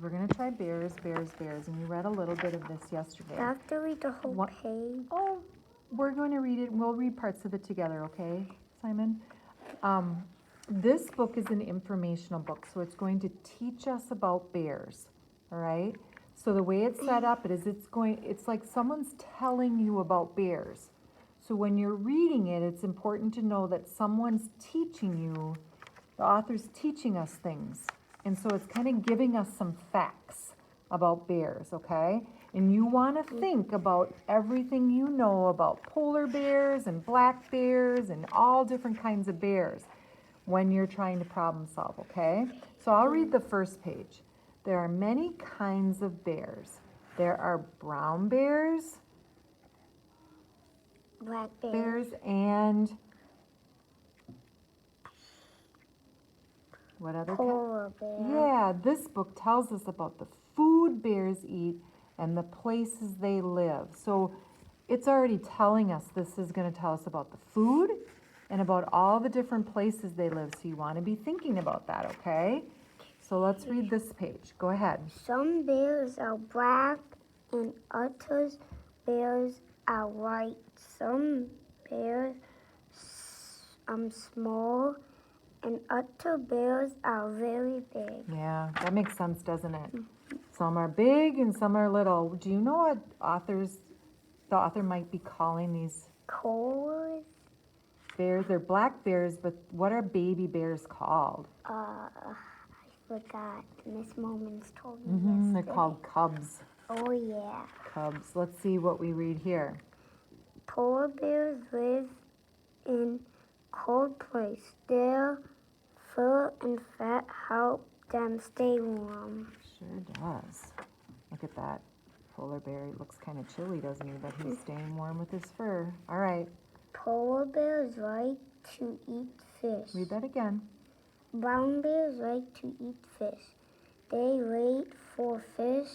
So we're going to try bears, bears, bears. And you read a little bit of this yesterday. I have to read the whole page. Oh, we're going to read it. We'll read parts of it together, okay, Simon? This book is an informational book, so it's going to teach us about bears, all right? So the way it's set up it's like someone's telling you about bears. So when you're reading it, it's important to know that someone's teaching you, the author's teaching us things. And so it's kind of giving us some facts about bears, okay? And you want to think about everything you know about polar bears and black bears and all different kinds of bears when you're trying to problem solve, okay? So I'll read the first page. There are many kinds of bears. There are brown bears, Black bears. and what other kind? Polar bear. Yeah, this book tells us about the food bears eat and the places they live. So it's already telling us, this is going to tell us about the food and about all the different places they live. So you want to be thinking about that, okay? So let's read this page. Go ahead. Some bears are black and other bears are white. Some bears small and other bears are very big. Yeah, that makes sense, doesn't it? Some are big and some are little. Do you know what the author might be calling these Cold. bears? They're black bears, but what are baby bears called? I forgot. Miss Moments told me They're yesterday. called cubs. Oh yeah. Cubs. Let's see what we read here. Polar bears live in cold place. Their fur and fat help them stay warm. Sure does. Look at that. Polar bear looks kind of chilly, doesn't he? But he's staying warm with his fur. All right. Polar bears like to eat fish. Read that again. Brown bears like to eat fish. They wait for fish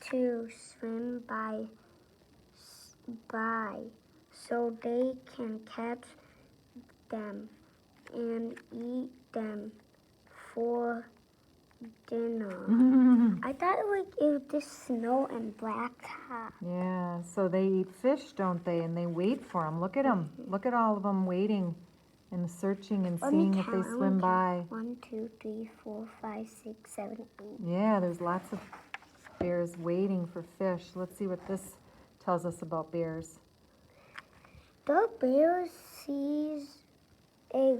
to swim by so they can catch them and eat them for dinner. I thought it was just snow and black top. Yeah, so they eat fish, don't they? And they wait for them. Look at them. Look at all of them waiting and searching and seeing if they swim by. 1, 2, 3, 4, 5, 6, 7, 8. Yeah, there's lots of bears waiting for fish. Let's see what this tells us about bears. The bear sees a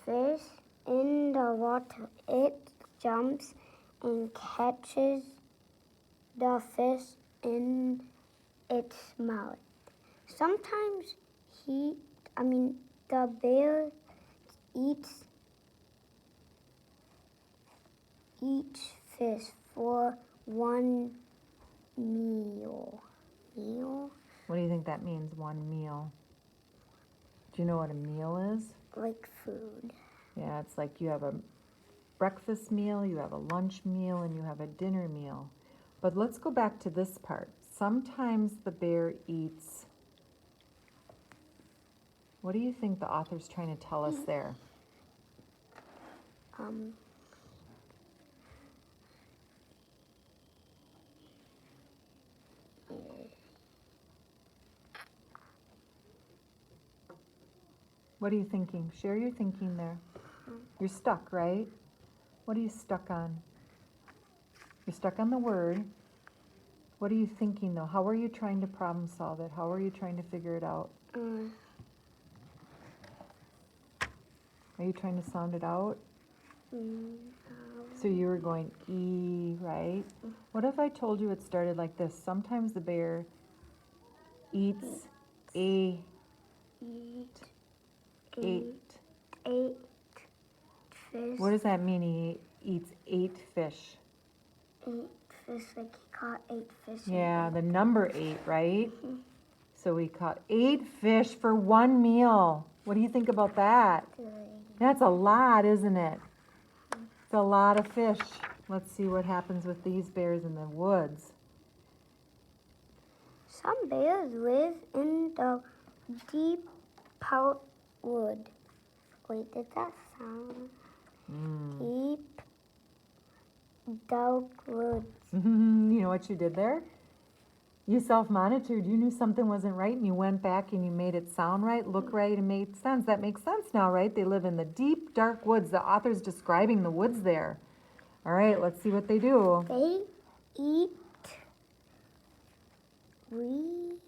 fish in the water. It jumps and catches the fish in its mouth. Sometimes the bear eats each fish for one meal. What do you think that means, one meal? Do you know what a meal is? Like food. Yeah, it's like you have a breakfast meal, you have a lunch meal, and you have a dinner meal. But let's go back to this part. Sometimes the bear eats. What do you think the author's trying to tell us there? What are you thinking? Share your thinking there. You're stuck, right? What are you stuck on? You're stuck on the word. What are you thinking, though? How are you trying to problem solve it? How are you trying to figure it out? Are you trying to sound it out? So you were going E, right? What if I told you it started like this? Sometimes the bear eats eight fish. What does that mean? He eats 8 fish. 8 fish, like he caught 8 fish. Yeah, the number 8, right? So we caught 8 fish for one meal. What do you think about that? That's a lot, isn't it? It's a lot of fish. Let's see what happens with these bears in the woods. Some bears live in the deep wood. Wait, did that sound? Mm. Deep, dark woods. You know what you did there? You self-monitored. You knew something wasn't right and you went back and you made it sound right, look right, and made sense. That makes sense now, right? They live in the deep, dark woods. The author's describing the woods there. All right, let's see what they do. They eat weeds.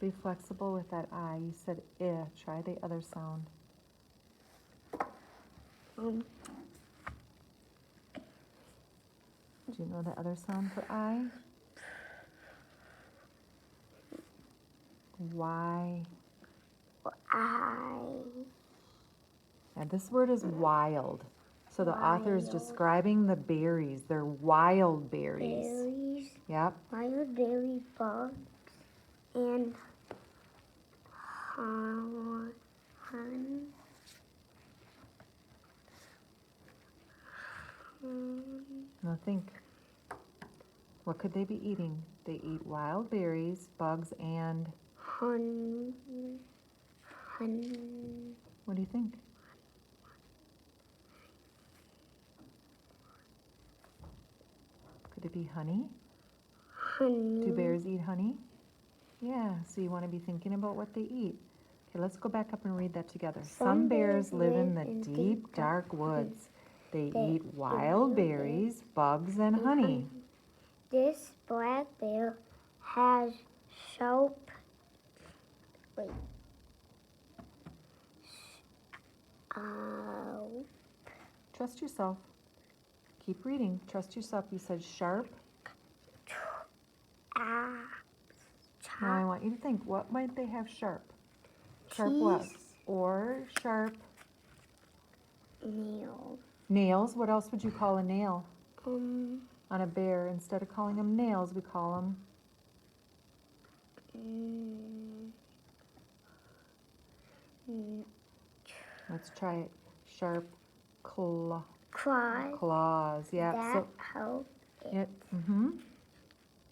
Be flexible with that I. You said Try the other sound. Um, Do you know the other sound for I? Why? I. And this word is wild. So the author is Wild. describing the berries. They're wild berries. Berries. Yep. Wild berry bugs. And hun. Now think. What could they be eating? They eat wild berries, bugs, and Hun. what do you think? Could it be honey? Honey. Do bears eat honey? Yeah, so you want to be thinking about what they eat. Okay, let's go back up and read that together. Some bears live in the deep, dark woods. They eat wild berries, bugs, and honey. This black bear has sharp. Wait. Trust yourself. Keep reading. Trust yourself. You said sharp. Now I want you to think, what might they have sharp? Sharp what? Teeth. Or sharp Nails. nails. What else would you call a nail Um. on a bear? Instead of calling them nails, we call them let's try it. Sharp Claws. claws. Yeah. That help it Yeah. Mm-hmm.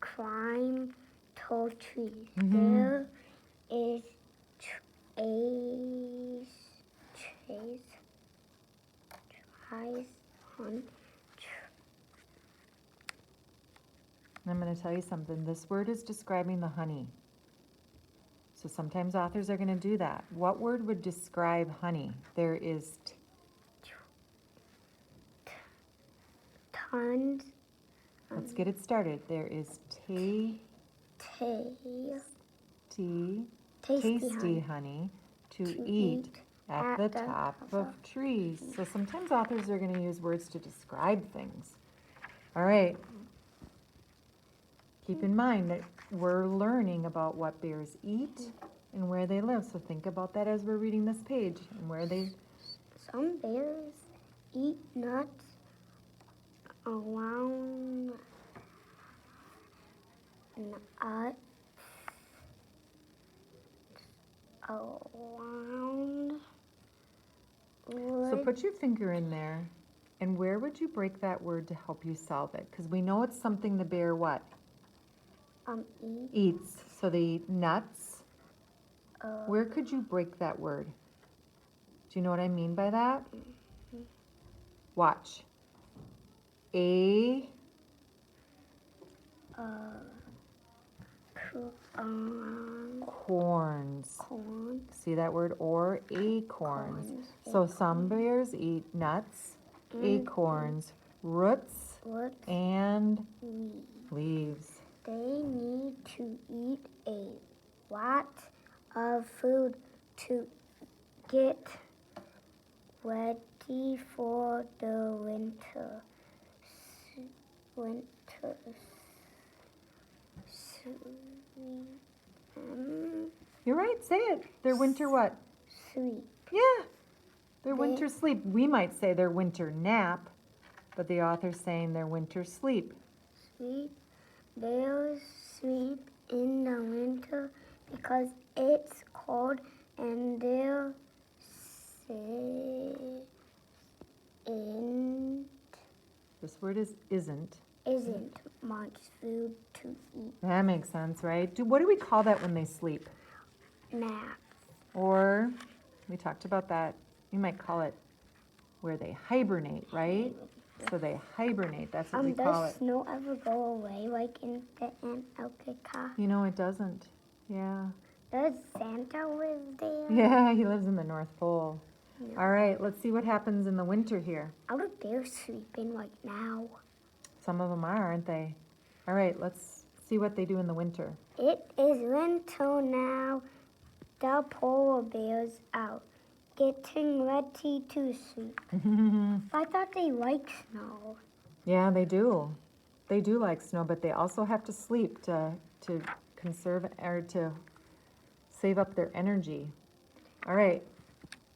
climb tall trees. Mhm. There is tries on. I'm going to tell you something. This word is describing the honey. So sometimes authors are going to do that. What word would describe honey? There is Tons. let's get it started. There is tasty Tasty honey to to eat eat at the top of trees. So sometimes authors are going to use words to describe things. All right. Keep in mind that we're learning about what bears eat and where they live. So think about that as we're reading this page and where they. Some bears eat nuts around nuts around wood. So put your finger in there, and where would you break that word to help you solve it? Because we know it's something the bear what? Eat. Eats. So they eat nuts. Where could you break that word? Do you know what I mean by that? Watch. Corns. Corn. See that word? Or acorns. So some bears eat nuts, acorns, roots, and leaves. They need to eat a lot of food to get ready for the winter. You're right, say it. Their winter what? Sweet. Yeah, their winter sleep. We might say their winter nap, but the author's saying their winter sleep. Sleep. Bears sleep in the winter because it's cold and they're sit in This word is isn't. isn't much food to eat. That makes sense, right? What do we call that when they sleep? Nap. Or, we talked about that, you might call it where they hibernate, right? So they hibernate, that's what we call Does it. snow ever go away like in the Antarctica? You know, it doesn't. Yeah. Does Santa live there? Yeah, he lives in the North Pole. No. All right, let's see what happens in the winter here. Are the bears sleeping like now? Some of them are, aren't they? All right, let's see what they do in the winter. It is winter now. The polar bears out, getting ready to sleep. I thought they like snow. Yeah, they do. They do like snow, but they also have to sleep to conserve or to save up their energy. All right.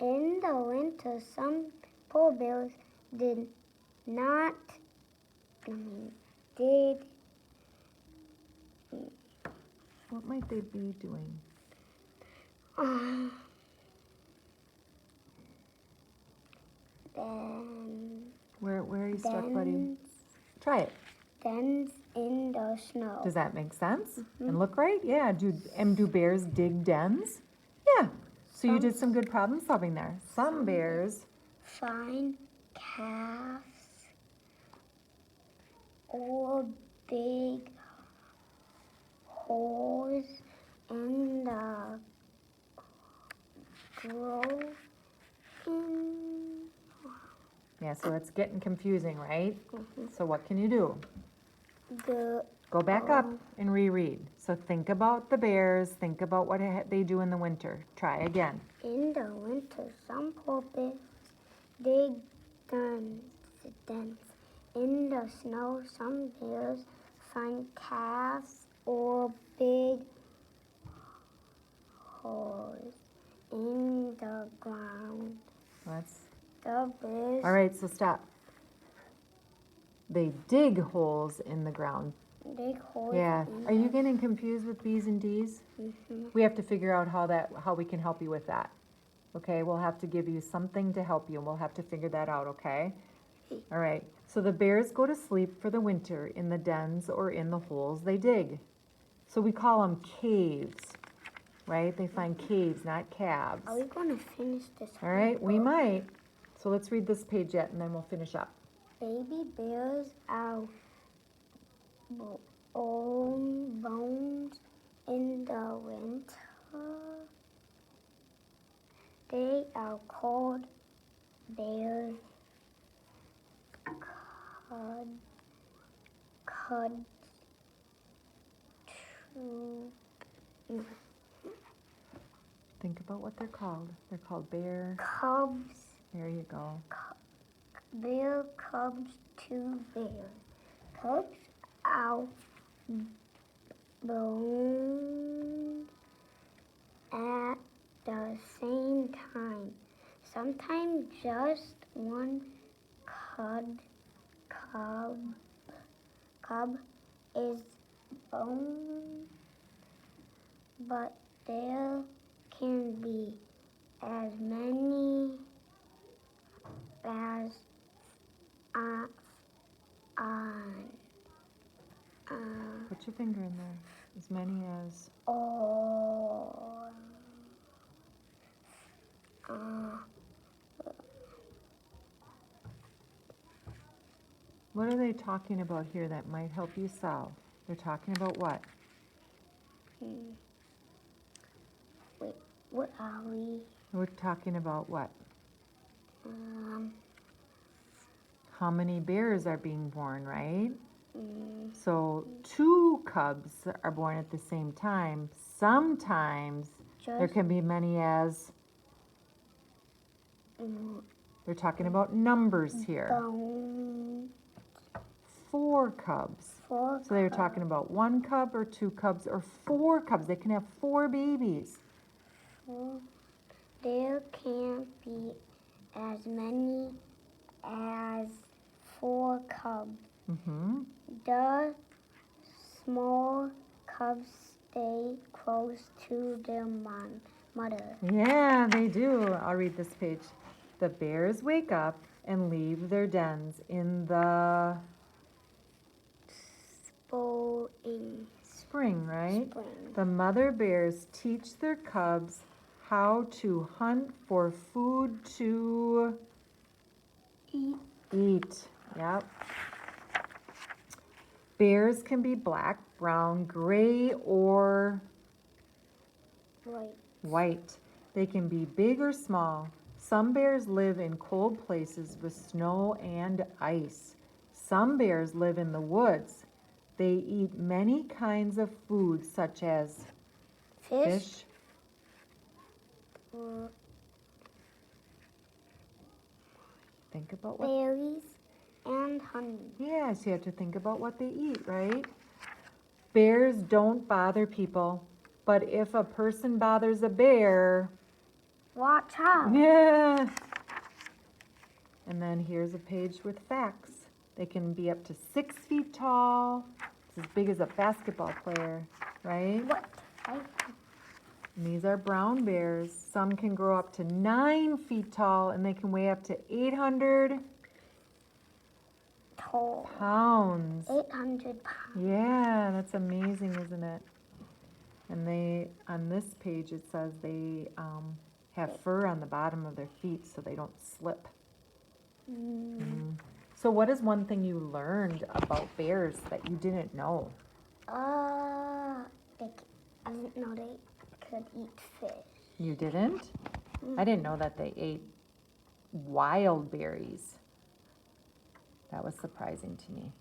In the winter, some polar bears did not. Did What might they be doing? then Where are you stuck, buddy? dens Try it. in the snow. Does that make sense? And look right? Yeah. Do bears dig dens? Yeah. So you did some good problem solving there. Some bears. Find calves or big holes in the grove. Yeah, so it's getting confusing, right? So what can you do? The Go back up and reread. So think about the bears. Think about what they do in the winter. Try again. in the winter, some poor bears dig dens. In the snow, some bears find calves or big holes in the ground. Let's. The bears All right, so stop. They dig holes in the ground. dig holes. Yeah. in Are you the- getting confused with B's and D's? We have to figure out how we can help you with that. Okay, we'll have to give you something to help you, and we'll have to figure that out, okay? All right, so the bears go to sleep for the winter in the dens or in the holes they dig. So we call them caves, right? They find caves, not calves. Are we going to finish this? All right, we might. So let's read this page yet, and then we'll finish up. Baby bears are own bones in the winter. They are called bears. Cud to Think about what they're called. They're called bear. cubs. There you go. Bear cubs to bear. Cubs are born at the same time. Sometimes just one cub is born, but there can be as many as Put your finger in there. As many as. or What are they talking about here that might help you solve? They're talking about what? wait, what are we? We're talking about what? Um, How many bears are being born, right? mm, So 2 cubs are born at the same time. Sometimes there just can be many as, they're talking about numbers here. bone 4 cubs. for So they're talking about 1 cub or 2 cubs or 4 cubs. They can have 4 babies. there can't be as many as 4 cubs. Mm-hmm. The small cubs stay close to their mother. Yeah, they do. I'll read this page. The bears wake up and leave their dens in the In spring, right? spring. The mother bears teach their cubs how to hunt for food to eat. Yep. Bears can be black, brown, gray, or Right. white. They can be big or small. Some bears live in cold places with snow and ice. Some bears live in the woods. They eat many kinds of food such as fish, or think about what, berries, and honey. yes, you have to think about what they eat, right? Bears don't bother people, but if a person bothers a bear, Watch out. yeah. And then here's a page with facts. They can be up to 6 feet tall. It's as big as a basketball player, right? What? And these are brown bears. Some can grow up to 9 feet tall and they can weigh up to 800 Tall. pounds. 800 pounds. Yeah, that's amazing, isn't it? And they, on this page, it says they have fur on the bottom of their feet so they don't slip. So what is one thing you learned about bears that you didn't know? I didn't know they could eat fish. You didn't? I didn't know that they ate wild berries. That was surprising to me.